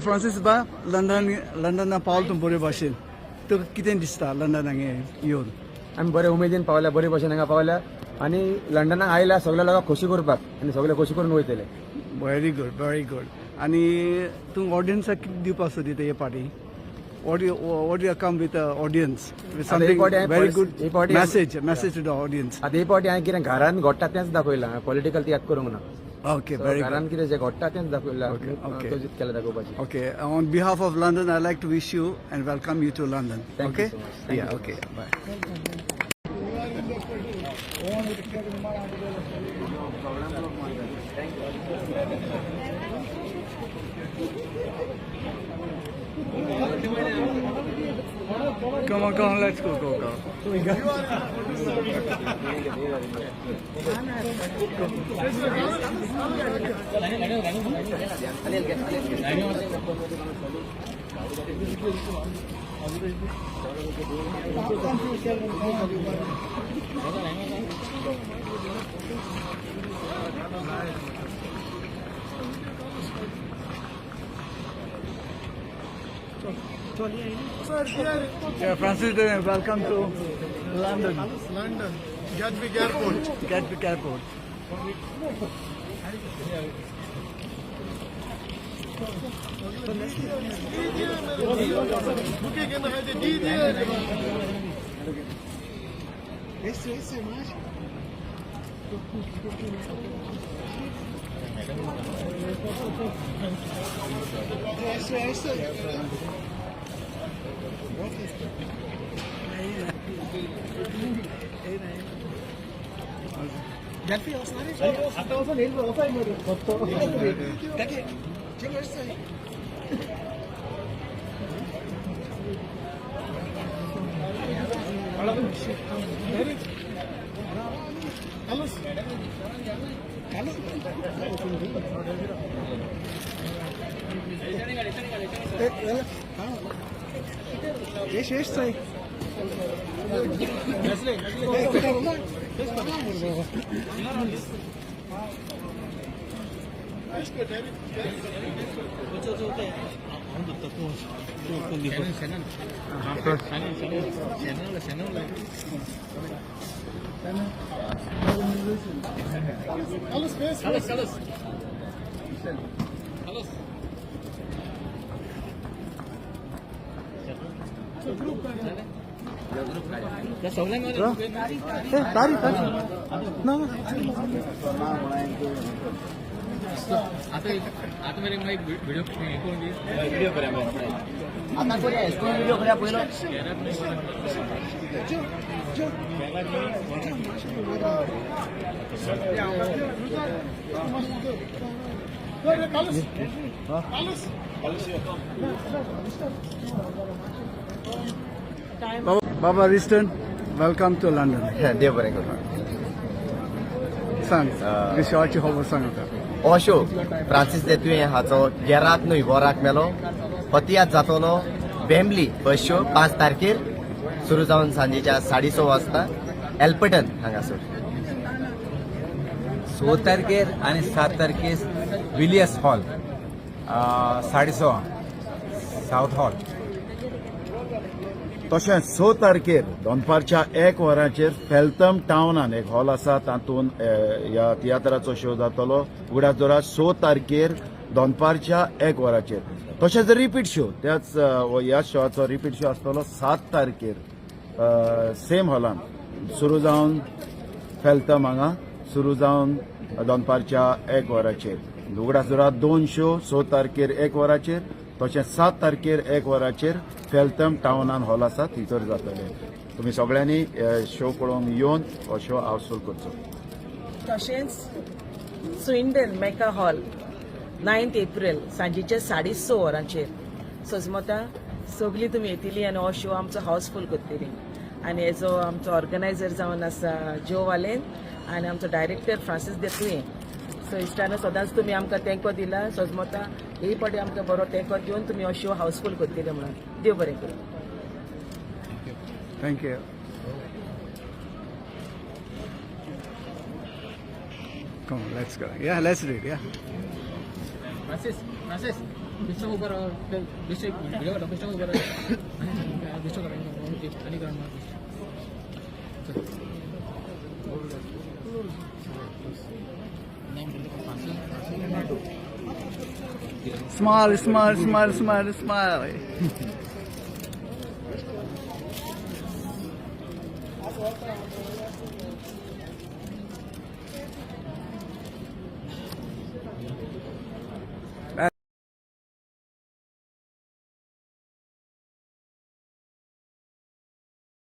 Francis बा London पावल बरे भाशेन तुका कितें दिसता लंडनाक येवन? आमी बरे उमेदीन पावल्या, बरे भशेन हांगा पावल्या आनी लंडनाक आयल्या सगळ्या लोकांक खोशी करपाक आनी सगळे खोशी करून वयतले. Very good. आनी तूं ऑडियन्साक कितें दिवपाक सोदिता हे पाटी? What do you come with the audience? With something very good message to the audience. आता हे पावटी हांवें कितें घरान घडटा तेंच दाखयलां, पॉलिटिकल तियात्र करूंक ना. Okay, very good. घरान कितें जें घडटा तेंच दाखयलां, Okay. तोच केलें दाखोवपाचें. Okay, on behalf of London, I'd like to wish you and welcome you to London. Thank you Okay? so much. Thank Yeah, you. okay. Bye. Come on, let's go. Yeah, Francis De Tuem, welcome to London. Gatwick Airport. Gatwick Airport. आता मेरे एक video Baba Riston, welcome to London. देव बरें करूं. सांग, विशवाची खबर सांग आता. हो शो फ्रांसीस दे तुएम हाचो गेराक न्हय वराक मेलो हो तियात्र जातलो वेम्बली फर्स्ट शो 5 तारखेर सुरू जावन सांजेच्या 6:30 वाजता एल्पटन हांगासर. 6 तारखेर आणि 7 तारखेर विलियस हॉल 6:30 साउथ हॉल. तशेंच 6 तारखेर दनपारच्या 1 वरांचेर फेल्थम टाउनान एक हॉल आसा तातूंत ह्या तियात्राचो शो जातलो उगडास जोरात 6 तारखेर दनपारच्या 1 वरांचेर. तशेंच रिपीट शो त्याच ह्या शोचो रिपीट शो आसतलो 7 तारखेर सेम हॉलान सुरू जावन फेल्थम हांगा सुरू जावन दनपारच्या 1 वरांचेर. उगडास जोरात 2 शो 6 तारखेर 1 वरांचेर तशेंच 7 तारखेर 1 वरांचेर फेल्थम टाउनान हॉल आसा थंयसर जातले. तुमी सगळ्यांनी शो पळोवंक येवन हो शो हावसफुल करचो. तशेंच स्विंडन मेका हॉल 9 एप्रिल सांजेचे 6:30 वरांचेर सजमता सगळीं तुमी येतली आनी हो शो आमचो हावसफुल करतली. आनी हेजो आमचो ऑर्गनायझर जावन आसा जो वालेन आनी आमचो डायरेक्टर फ्रांसीस दे तुएम. सो इश्टान सदांच तुमी आमकां तेंको दिला. सजमता हे फावटी आमकां बरो तेंको दिवन तुमी हो शो हावसफुल करतले म्हणून देव बरें करूं. Thank you. Come on, let's go. Yeah, let's read. Yeah. Francis बेस्टॉक ऊपर बेस्ट वीडियो का बेस्टॉक ऊपर बेस्टॉक करेंगे आणि करणार Smile, smile, smile, smile, smile.